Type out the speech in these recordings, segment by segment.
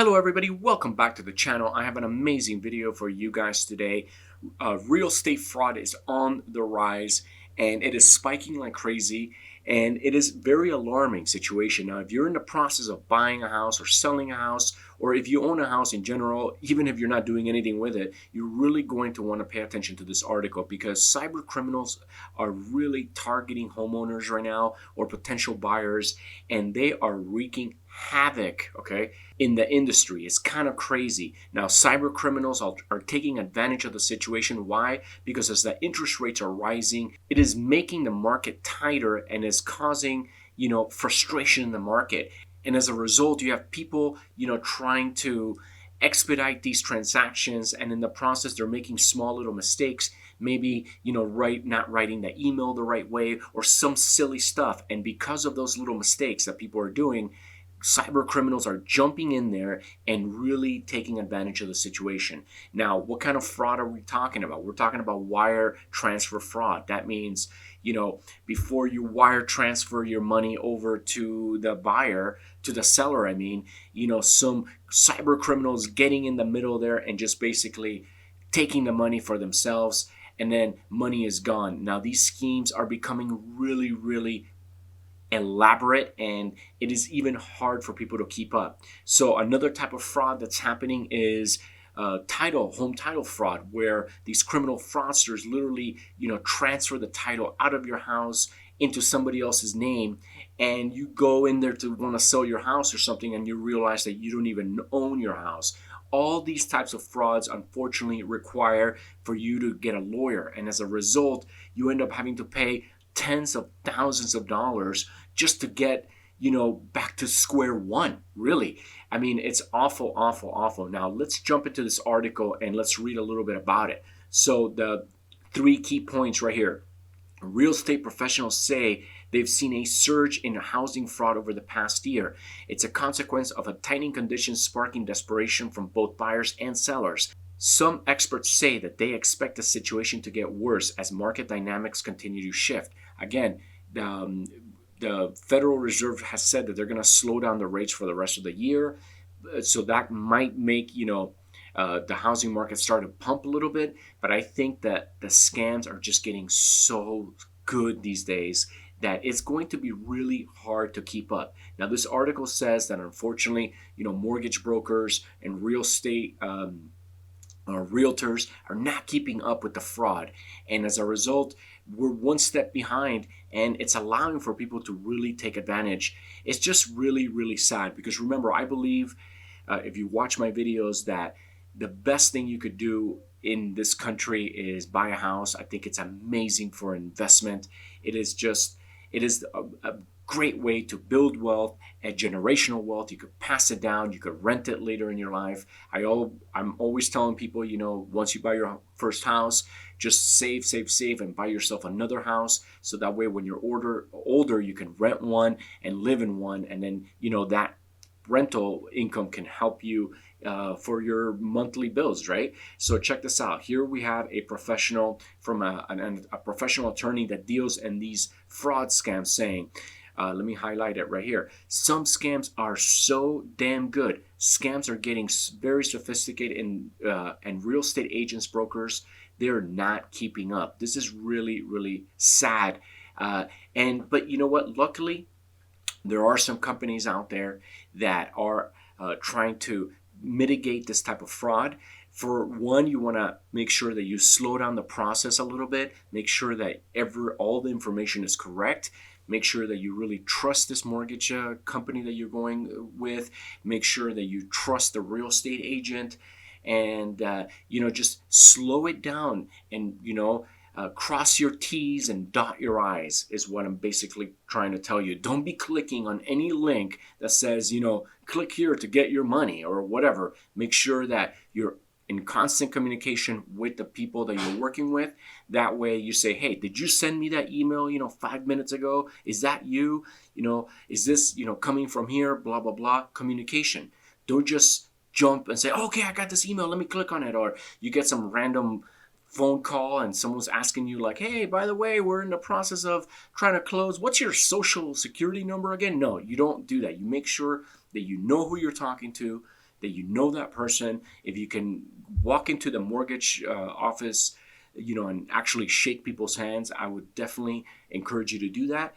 Hello everybody, welcome back to the channel. I have an amazing video for you guys today. Real estate fraud is on the rise and it is spiking like crazy, and it is very alarming situation. Now, if you're in the process of buying a house or selling a house, or if you own a house in general, even if you're not doing anything with it, you're really going to want to pay attention to this article because cyber criminals are really targeting homeowners right now or potential buyers, and they are wreaking havoc, okay, in the industry. It's kind of crazy. Now, cyber criminals are taking advantage of the situation. Why? Because as the interest rates are rising, it is making the market tighter and is causing, frustration in the market. And as a result, you have people, trying to expedite these transactions, and in the process they're making small little mistakes, maybe not writing the email the right way or some silly stuff. And because of those little mistakes that people are doing, cyber criminals are jumping in there and really taking advantage of the situation. Now, what kind of fraud are we talking about? We're talking about wire transfer fraud. That means, before you wire transfer your money over to the buyer, to the seller, some cyber criminals getting in the middle there and just basically taking the money for themselves, and then money is gone. Now, these schemes are becoming really, really elaborate, and it is even hard for people to keep up. So another type of fraud that's happening is home title fraud, where these criminal fraudsters literally transfer the title out of your house into somebody else's name, and you go in there to want to sell your house or something, and you realize that you don't even own your house. All these types of frauds unfortunately require for you to get a lawyer, and as a result you end up having to pay tens of thousands of dollars just to get back to square one, really. It's awful, awful, awful. Now let's jump into this article and let's read a little bit about it. So the 3 key points right here. Real estate professionals say they've seen a surge in housing fraud over the past year. It's a consequence of a tightening conditions sparking desperation from both buyers and sellers. Some experts say that they expect the situation to get worse as market dynamics continue to shift. Again, the Federal Reserve has said that they're going to slow down the rates for the rest of the year. So that might make, the housing market start to pump a little bit. But I think that the scams are just getting so good these days that it's going to be really hard to keep up. Now, this article says that unfortunately, mortgage brokers and real estate realtors are not keeping up with the fraud, and as a result we're one step behind, and it's allowing for people to really take advantage. It's just really, really sad, because remember, I believe if you watch my videos that the best thing you could do in this country is buy a house. I think it's amazing for investment. It is a great way to build wealth and generational wealth. You could pass it down. You could rent it later in your life. I'm always telling people, once you buy your first house, just save, and buy yourself another house. So that way, when you're older, you can rent one and live in one. And then, that rental income can help you for your monthly bills, right? So check this out. Here we have a professional from a professional attorney that deals in these fraud scams saying, let me highlight it right here. Some scams are so damn good. Scams are getting very sophisticated, and real estate agents, brokers, they're not keeping up. This is really, really sad. But you know what? Luckily, there are some companies out there that are trying to mitigate this type of fraud. For one, you want to make sure that you slow down the process a little bit. Make sure that all the information is correct. Make sure that you really trust this mortgage company that you're going with. Make sure that you trust the real estate agent, and just slow it down, and cross your T's and dot your I's is what I'm basically trying to tell you. Don't be clicking on any link that says, click here to get your money or whatever. Make sure that you're in constant communication with the people that you're working with. That way you say, hey, did you send me that email, 5 minutes ago? Is that you? Is this, coming from here? Blah, blah, blah. Communication. Don't just jump and say, okay, I got this email, let me click on it. Or you get some random phone call and someone's asking you like, hey, by the way, we're in the process of trying to close. What's your social security number again? No, you don't do that. You make sure that you know who you're talking to. that you know that person. If you can walk into the mortgage office, and actually shake people's hands, I would definitely encourage you to do that,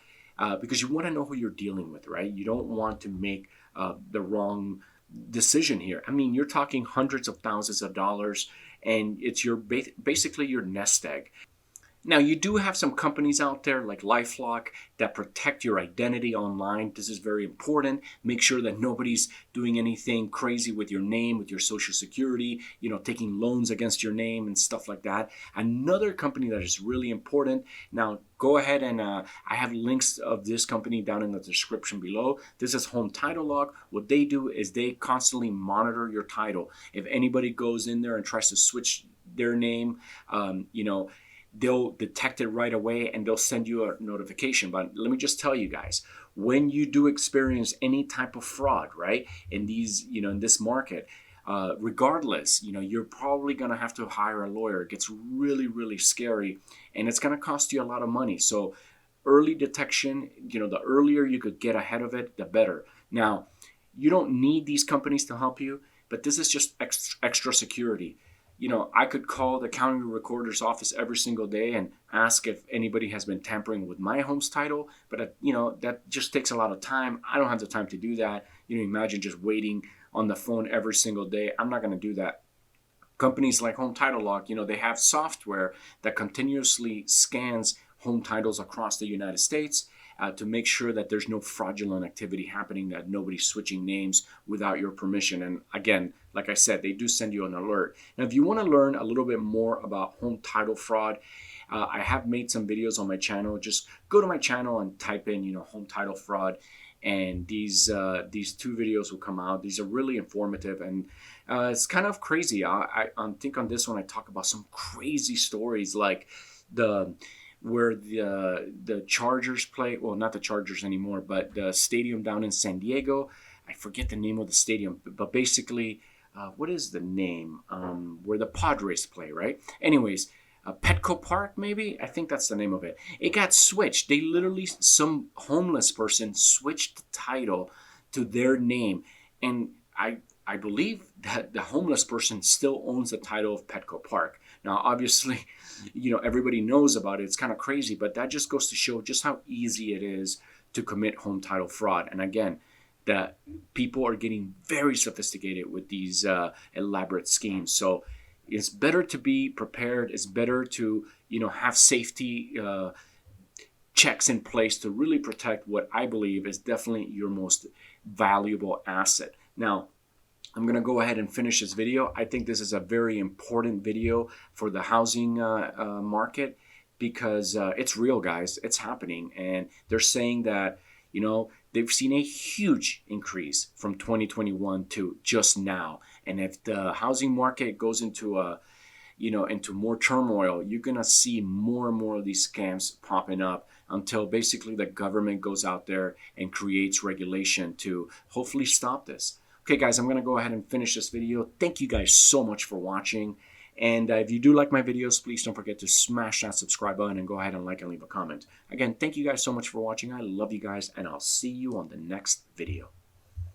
because you want to know who you're dealing with, right? You don't want to make the wrong decision here. I mean, you're talking hundreds of thousands of dollars, and it's basically your nest egg. Now, you do have some companies out there like LifeLock that protect your identity online. This is very important. Make sure that nobody's doing anything crazy with your name, with your social security, taking loans against your name and stuff like that. Another company that is really important. Now, go ahead and I have links of this company down in the description below. This is Home Title Lock. What they do is they constantly monitor your title. If anybody goes in there and tries to switch their name, they'll detect it right away and they'll send you a notification. But let me just tell you guys, when you do experience any type of fraud, right, in these, in this market, regardless, you're probably going to have to hire a lawyer. It gets really, really scary, and it's going to cost you a lot of money. So early detection, the earlier you could get ahead of it, the better. Now, you don't need these companies to help you, but this is just extra security. I could call the county recorder's office every single day and ask if anybody has been tampering with my home's title, but that just takes a lot of time. I don't have the time to do that. Imagine just waiting on the phone every single day. I'm not going to do that. Companies like Home Title Lock, they have software that continuously scans home titles across the United States to make sure that there's no fraudulent activity happening, that nobody's switching names without your permission. And again, like I said, they do send you an alert. Now, if you want to learn a little bit more about home title fraud, I have made some videos on my channel. Just go to my channel and type in, home title fraud, and these two videos will come out. These are really informative, and it's kind of crazy. I think on this one I talk about some crazy stories, like where the Chargers play. Well, not the Chargers anymore, but the stadium down in San Diego. I forget the name of the stadium, but basically, what is the name? Where the Padres play, right? Anyways, Petco Park, maybe? I think that's the name of it. It got switched. They literally, some homeless person switched the title to their name. And I believe that the homeless person still owns the title of Petco Park. Now, obviously, everybody knows about it. It's kind of crazy, but that just goes to show just how easy it is to commit home title fraud. And again, that people are getting very sophisticated with these elaborate schemes. So it's better to be prepared. It's better to, have safety checks in place to really protect what I believe is definitely your most valuable asset. Now, I'm going to go ahead and finish this video. I think this is a very important video for the housing market, because it's real, guys. It's happening. And they're saying that, they've seen a huge increase from 2021 to just now. And if the housing market goes into into more turmoil, you're going to see more and more of these scams popping up until basically the government goes out there and creates regulation to hopefully stop this. Okay, guys, I'm going to go ahead and finish this video. Thank you guys so much for watching. And if you do like my videos, please don't forget to smash that subscribe button and go ahead and like and leave a comment. Again, thank you guys so much for watching. I love you guys, and I'll see you on the next video.